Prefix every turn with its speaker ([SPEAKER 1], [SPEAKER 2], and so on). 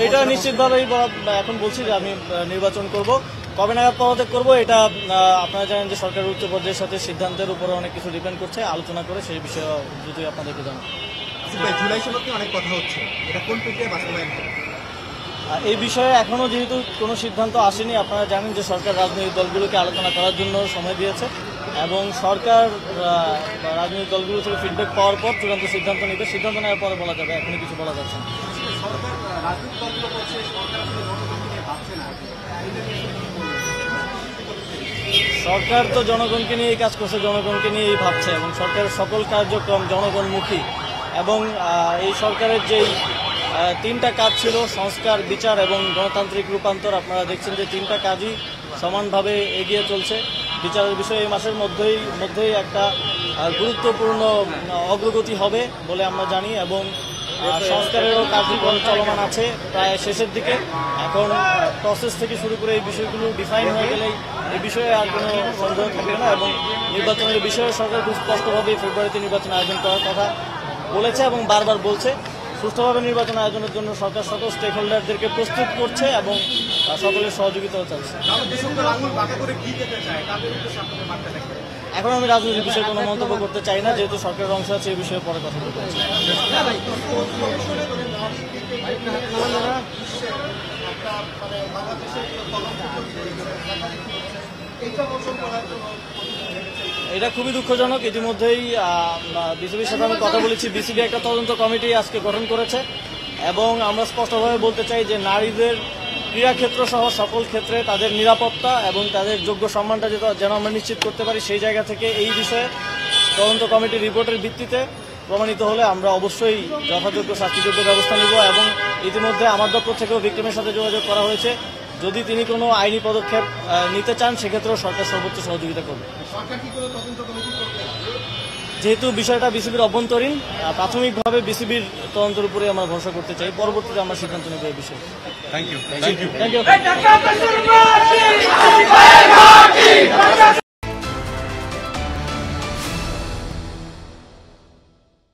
[SPEAKER 1] এটা নিশ্চিতভাবেই এখন বলছি যে আমি নির্বাচন করব। কবে নাগাদ পদত্যাগ করবো এটা আপনারা জানেন যে সরকারের উচ্চ পর্যায়ের সাথে সিদ্ধান্তের উপরে অনেক কিছু ডিপেন্ড করছে, আলোচনা করে সেই বিষয়ে দ্রুতই আপনাদেরকে জানাবো।
[SPEAKER 2] জুলাই সনদে অনেক কথা হচ্ছে, এটা কোন প্রক্রিয়ায় বাস্তবায়ন হবে?
[SPEAKER 1] এই বিষয়ে এখনো যেহেতু কোনো সিদ্ধান্ত আসেনি, আপনারা জানেন যে সরকার রাজনৈতিক দলগুলোকে আলোচনা করার জন্য সময় দিয়েছে এবং সরকার রাজনৈতিক দলগুলো থেকে ফিডব্যাক পাওয়ার পর চূড়ান্ত সিদ্ধান্ত নেবে। সিদ্ধান্ত নেওয়ার পরে বলা যাবে, এখনই কিছু বলা যাচ্ছে না। সরকার তো জনগণকে নিয়েই কাজ করছে, জনগণকে নিয়েই ভাবছে এবং সরকারের সকল কার্যক্রম জনগণমুখী। এবং এই সরকারের যেই তিনটা কাজ ছিল, সংস্কার, বিচার এবং গণতান্ত্রিক রূপান্তর, আপনারা দেখছেন যে তিনটা কাজই সমানভাবে এগিয়ে চলছে। বিচারের বিষয়ে এই মাসের মধ্যেই একটা গুরুত্বপূর্ণ অগ্রগতি হবে বলে আমরা জানি এবং সংস্কারেরও কার্যক্রম চলমান আছে, প্রায় শেষের দিকে। এখন প্রসেস থেকে শুরু করে এই বিষয়গুলো ডিফাইন হয়ে গেলেই এই বিষয়ে আর কোনো সন্দেহ থাকবে না এবং নির্বাচনের বিষয়ে সরকার খুব স্পষ্টভাবে ফেব্রুয়ারিতে নির্বাচন আয়োজন করার কথা বলেছে এবং বারবার বলছে। সুষ্ঠুভাবে নির্বাচন আয়োজনের জন্য সরকার সকল স্টেক হোল্ডারদেরকে প্রস্তুত করছে এবং সকলের সহযোগিতাও চাচ্ছে। এখন আমি রাজনৈতিক বিষয়ে কোনো মন্তব্য করতে চাই না, যেহেতু সরকারের অংশ আছে এই বিষয়ে পরে কথা বলতে চাই। এটা খুবই দুঃখজনক। ইতিমধ্যেই বিসিবির সাথে আমি কথা বলেছি, বিসিবি একটা তদন্ত কমিটি আজকে গঠন করেছে এবং আমরা স্পষ্টভাবে বলতে চাই যে নারীদের ক্রীড়াক্ষেত্র সহ সকল ক্ষেত্রে তাদের নিরাপত্তা এবং তাদের যোগ্য সম্মানটা যেন আমরা নিশ্চিত করতে পারি, সেই জায়গা থেকে এই বিষয়ে তদন্ত কমিটির রিপোর্টের ভিত্তিতে প্রমাণিত হলে আমরা অবশ্যই যথাযোগ্য শাস্তিযোগ্য ব্যবস্থা নিব এবং ইতিমধ্যে আমার দপ্তর থেকেও ভিক্টিমের সাথে যোগাযোগ করা হয়েছে। যদি তিনি কোনো আইনি পদক্ষেপ নিতে চান সেক্ষেত্রেও সরকার সর্বোচ্চ সহযোগিতা করবে। যেহেতু বিষয়টা বিসিবির অভ্যন্তরীণ, প্রাথমিকভাবে বিসিবির তদন্তের উপরে আমরা ভরসা করতে চাই, পরবর্তীতে আমরা সিদ্ধান্ত নেব এই বিষয়ে।
[SPEAKER 2] Thank you.